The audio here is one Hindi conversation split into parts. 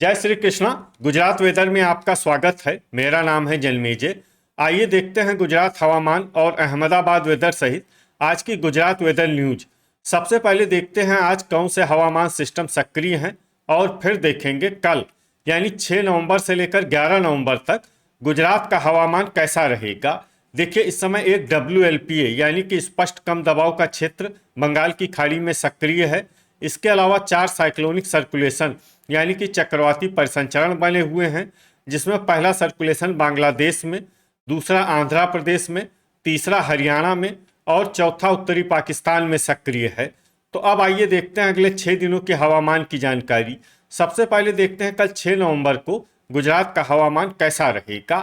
जय श्री कृष्णा। गुजरात वेदर में आपका स्वागत है। मेरा नाम है जन्मेजय। आइए देखते हैं गुजरात हवामान और अहमदाबाद वेदर सहित आज की गुजरात वेदर न्यूज। सबसे पहले देखते हैं आज कौन से हवामान सिस्टम सक्रिय हैं और फिर देखेंगे कल यानी 6 नवंबर से लेकर 11 नवंबर तक गुजरात का हवामान कैसा रहेगा। देखिए, इस समय एक WLPA यानी कि स्पष्ट कम दबाव का क्षेत्र बंगाल की खाड़ी में सक्रिय है। इसके अलावा 4 साइक्लोनिक सर्कुलेशन यानी कि चक्रवाती परिसंचरण बने हुए हैं, जिसमें पहला सर्कुलेशन बांग्लादेश में, दूसरा आंध्र प्रदेश में, तीसरा हरियाणा में और चौथा उत्तरी पाकिस्तान में सक्रिय है। तो अब आइए देखते हैं अगले 6 दिनों के हवामान की जानकारी। सबसे पहले देखते हैं कल 6 नवंबर को गुजरात का हवामान कैसा रहेगा।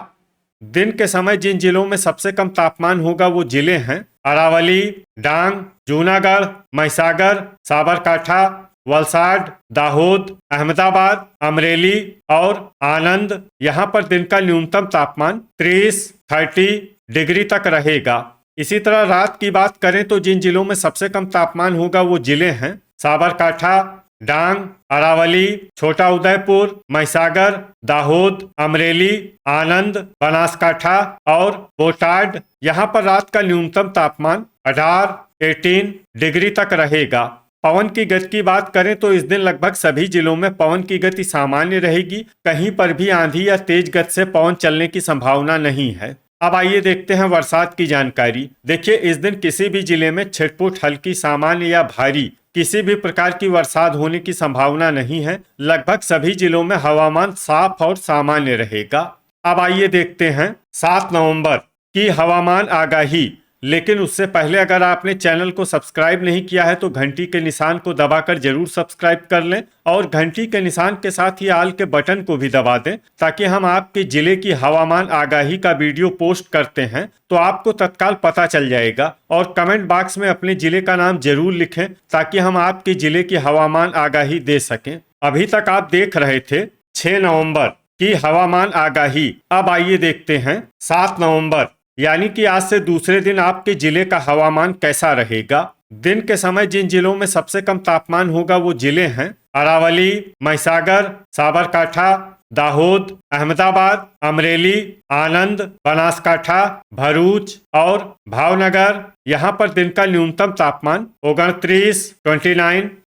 दिन के समय जिन जिलों में सबसे कम तापमान होगा वो जिले हैं अरावली, डांग, जूनागढ़, महिसागर, साबरकांठा, वलसाड, दाहोद, अहमदाबाद, अमरेली और आनंद। यहाँ पर दिन का न्यूनतम तापमान 30 डिग्री तक रहेगा। इसी तरह रात की बात करें तो जिन जिलों में सबसे कम तापमान होगा वो जिले हैं साबरकांठा, डांग, अरावली, छोटा उदयपुर, महिसागर, दाहोद, अमरेली, आनंद, बनासकांठा और बोटाड। यहाँ पर रात का न्यूनतम तापमान 18 डिग्री तक रहेगा। पवन की गति की बात करें तो इस दिन लगभग सभी जिलों में पवन की गति सामान्य रहेगी। कहीं पर भी आंधी या तेज गति से पवन चलने की संभावना नहीं है। अब आइए देखते हैं बरसात की जानकारी। देखिए, इस दिन किसी भी जिले में छिटपुट, हल्की, सामान्य या भारी किसी भी प्रकार की बरसात होने की संभावना नहीं है। लगभग सभी जिलों में हवामान साफ और सामान्य रहेगा। अब आइए देखते हैं 7 नवंबर की हवामान आगाही। लेकिन उससे पहले अगर आपने चैनल को सब्सक्राइब नहीं किया है तो घंटी के निशान को दबाकर जरूर सब्सक्राइब कर लें और घंटी के निशान के साथ ही आल के बटन को भी दबा दें, ताकि हम आपके जिले की हवामान आगाही का वीडियो पोस्ट करते हैं तो आपको तत्काल पता चल जाएगा। और कमेंट बॉक्स में अपने जिले का नाम जरूर लिखें ताकि हम आपके जिले की हवामान आगाही दे सकें। अभी तक आप देख रहे थे 6 नवंबर की हवामान आगाही। अब आइए देखते हैं 7 नवंबर यानी कि आज से दूसरे दिन आपके जिले का हवामान कैसा रहेगा। दिन के समय जिन जिलों में सबसे कम तापमान होगा वो जिले हैं अरावली, महिसागर, साबरकांठा, दाहोद, अहमदाबाद, अमरेली, आनंद, बनासकांठा, भरूच और भावनगर। यहाँ पर दिन का न्यूनतम तापमान 29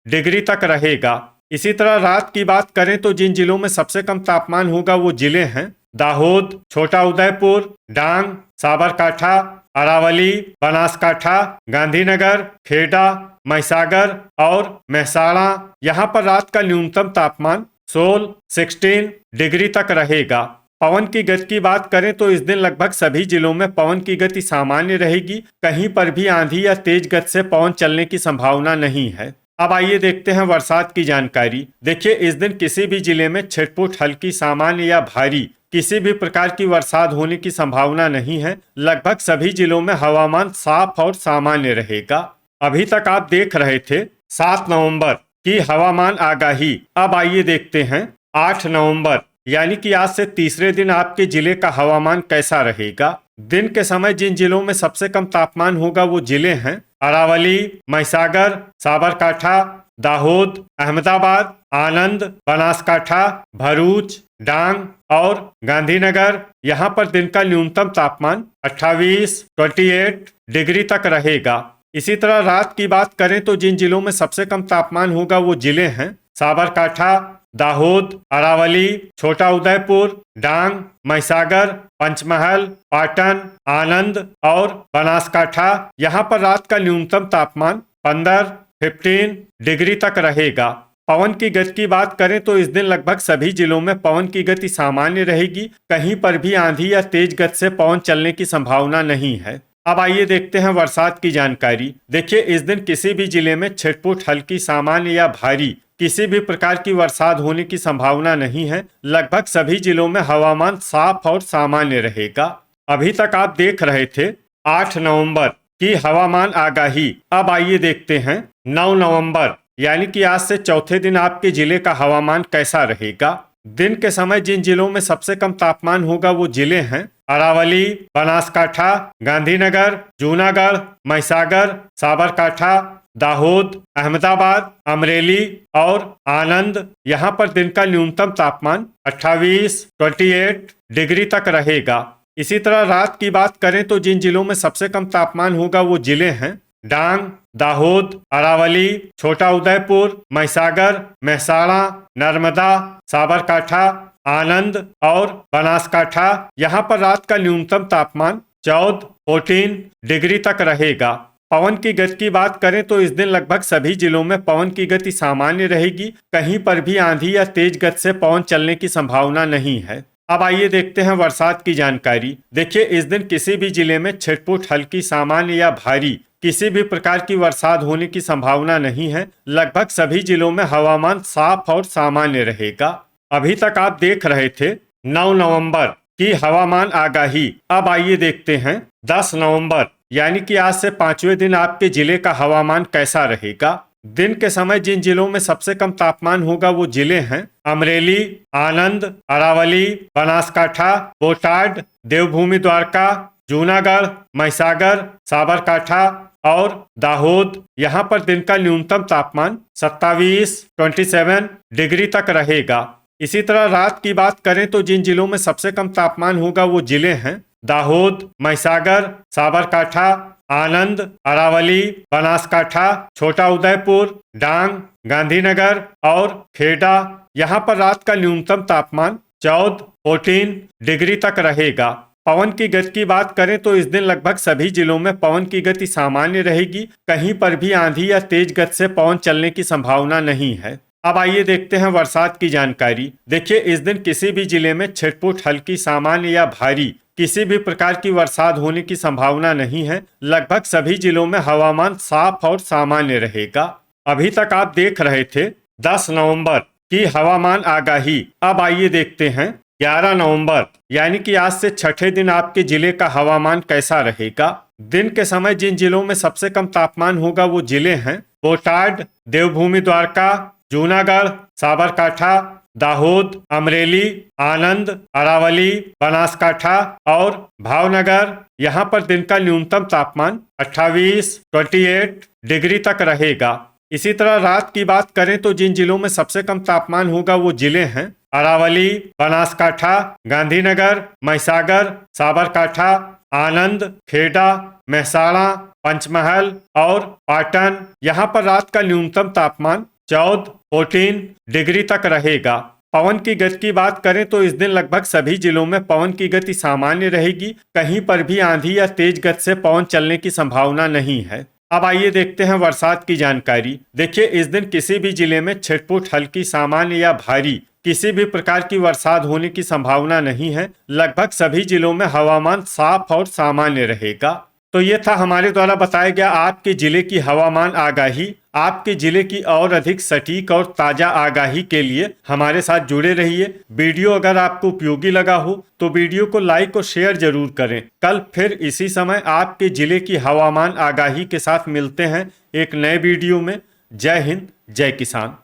डिग्री तक रहेगा। इसी तरह रात की बात करें तो जिन जिलों में सबसे कम तापमान होगा वो जिले हैं दाहोद, छोटा उदयपुर, डांग, साबरकांठा, अरावली, बनासकांठा, गांधीनगर, खेड़ा, महिसागर और मेहसाणा। यहाँ पर रात का न्यूनतम तापमान 16 डिग्री तक रहेगा। पवन की गति की बात करें तो इस दिन लगभग सभी जिलों में पवन की गति सामान्य रहेगी। कहीं पर भी आंधी या तेज गति से पवन चलने की संभावना नहीं है। अब आइए देखते हैं बरसात की जानकारी। देखिए, इस दिन किसी भी जिले में छिटपुट, हल्की, सामान्य या भारी किसी भी प्रकार की बरसात होने की संभावना नहीं है। लगभग सभी जिलों में हवामान साफ और सामान्य रहेगा। अभी तक आप देख रहे थे 7 नवंबर की हवामान आगाही। अब आइए देखते हैं 8 नवंबर यानी कि आज से तीसरे दिन आपके जिले का हवामान कैसा रहेगा। दिन के समय जिन जिलों में सबसे कम तापमान होगा वो जिले हैं अरावली, महिसागर, साबरकांठा, दाहोद, अहमदाबाद, आनंद, बनासकांठा, भरूच, डांग और गांधीनगर। यहाँ पर दिन का न्यूनतम तापमान 28 डिग्री तक रहेगा। इसी तरह रात की बात करें तो जिन जिलों में सबसे कम तापमान होगा वो जिले हैं साबरकांठा, दाहोद, अरावली, छोटा उदयपुर, डांग, महिसागर, पंचमहल, पाटन, आनंद और बनासकांठा। यहाँ पर रात का न्यूनतम तापमान 15 डिग्री तक रहेगा। पवन की गति की बात करें तो इस दिन लगभग सभी जिलों में पवन की गति सामान्य रहेगी। कहीं पर भी आंधी या तेज गति से पवन चलने की संभावना नहीं है। अब आइए देखते हैं बरसात की जानकारी। देखिए, इस दिन किसी भी जिले में छिटपुट, हल्की, सामान्य या भारी किसी भी प्रकार की बरसात होने की संभावना नहीं है। लगभग सभी जिलों में हवामान साफ और सामान्य रहेगा। अभी तक आप देख रहे थे 8 नवंबर की हवामान आगाही। अब आइए देखते हैं 9 नवंबर यानी कि आज से चौथे दिन आपके जिले का हवामान कैसा रहेगा। दिन के समय जिन जिलों में सबसे कम तापमान होगा वो जिले हैं अरावली, बनासकांठा, गांधीनगर, जूनागढ़, महिसागर, साबरकांठा, दाहोद, अहमदाबाद, अमरेली और आनंद यहाँ पर दिन का न्यूनतम तापमान 28 डिग्री तक रहेगा। इसी तरह रात की बात करें तो जिन जिलों में सबसे कम तापमान होगा वो जिले हैं डांग, दाहोद, अरावली, छोटा उदयपुर, महिसागर, महसाणा, नर्मदा, साबरकांठा, आनंद और बनासकांठा। यहाँ पर रात का न्यूनतम तापमान 14 डिग्री तक रहेगा। पवन की गति की बात करें तो इस दिन लगभग सभी जिलों में पवन की गति सामान्य रहेगी। कहीं पर भी आंधी या तेज गति से पवन चलने की संभावना नहीं है। अब आइए देखते हैं बरसात की जानकारी। देखिए, इस दिन किसी भी जिले में छिटपुट, हल्की, सामान्य या भारी किसी भी प्रकार की बरसात होने की संभावना नहीं है। लगभग सभी जिलों में हवामान साफ और सामान्य रहेगा। अभी तक आप देख रहे थे 9 नवंबर की हवामान आगाही। अब आइए देखते हैं 10 नवंबर यानी कि आज से 5वें दिन आपके जिले का हवामान कैसा रहेगा। दिन के समय जिन जिलों में सबसे कम तापमान होगा वो जिले हैं अमरेली, आनंद, अरावली, बनासकांठा, बोटाड, देवभूमि द्वारका, जूनागढ़, महिसागर, साबरकांठा और दाहोद। यहाँ पर दिन का न्यूनतम तापमान 27 डिग्री तक रहेगा। इसी तरह रात की बात करें तो जिन जिलों में सबसे कम तापमान होगा वो जिले हैं दाहोद, महिसागर, साबरकांठा, आनंद, अरावली, बनासकांठा, छोटा उदयपुर, डांग, गांधीनगर और खेड़ा। यहाँ पर रात का न्यूनतम तापमान 14 डिग्री तक रहेगा। पवन की गति की बात करें तो इस दिन लगभग सभी जिलों में पवन की गति सामान्य रहेगी। कहीं पर भी आंधी या तेज गति से पवन चलने की संभावना नहीं है। अब आइए देखते हैं बरसात की जानकारी। देखिए, इस दिन किसी भी जिले में छिटपुट, हल्की, सामान्य या भारी किसी भी प्रकार की बरसात होने की संभावना नहीं है। लगभग सभी जिलों में हवामान साफ और सामान्य रहेगा। अभी तक आप देख रहे थे 10 नवंबर की हवामान आगाही। अब आइए देखते हैं 11 नवंबर यानी कि आज से छठे दिन आपके जिले का हवामान कैसा रहेगा। दिन के समय जिन जिलों में सबसे कम तापमान होगा वो जिले हैं बोटाड, देवभूमि द्वारका, जूनागढ़, साबरकांठा, दाहोद, अमरेली, आनंद, अरावली, बनासकांठा और भावनगर। यहाँ पर दिन का न्यूनतम तापमान 28 डिग्री तक रहेगा। इसी तरह रात की बात करें तो जिन जिलों में सबसे कम तापमान होगा वो जिले हैं अरावली, बनासकांठा, गांधीनगर, महिसागर, साबरकांठा, आनंद, खेड़ा, महसाणा, पंचमहल और पाटन। यहाँ पर रात का न्यूनतम तापमान 14 डिग्री तक रहेगा। पवन की गति की बात करें तो इस दिन लगभग सभी जिलों में पवन की गति सामान्य रहेगी। कहीं पर भी आंधी या तेज गति से पवन चलने की संभावना नहीं है। अब आइए देखते हैं बरसात की जानकारी। देखिए, इस दिन किसी भी जिले में छिटपुट, हल्की, सामान्य या भारी किसी भी प्रकार की बरसात होने की संभावना नहीं है। लगभग सभी जिलों में हवामान साफ और सामान्य रहेगा। तो ये था हमारे द्वारा बताया गया आपके जिले की हवामान आगाही। आपके जिले की और अधिक सटीक और ताजा आगाही के लिए हमारे साथ जुड़े रहिए। वीडियो अगर आपको उपयोगी लगा हो तो वीडियो को लाइक और शेयर जरूर करें। कल फिर इसी समय आपके जिले की हवामान आगाही के साथ मिलते हैं एक नए वीडियो में। जय हिंद, जय किसान।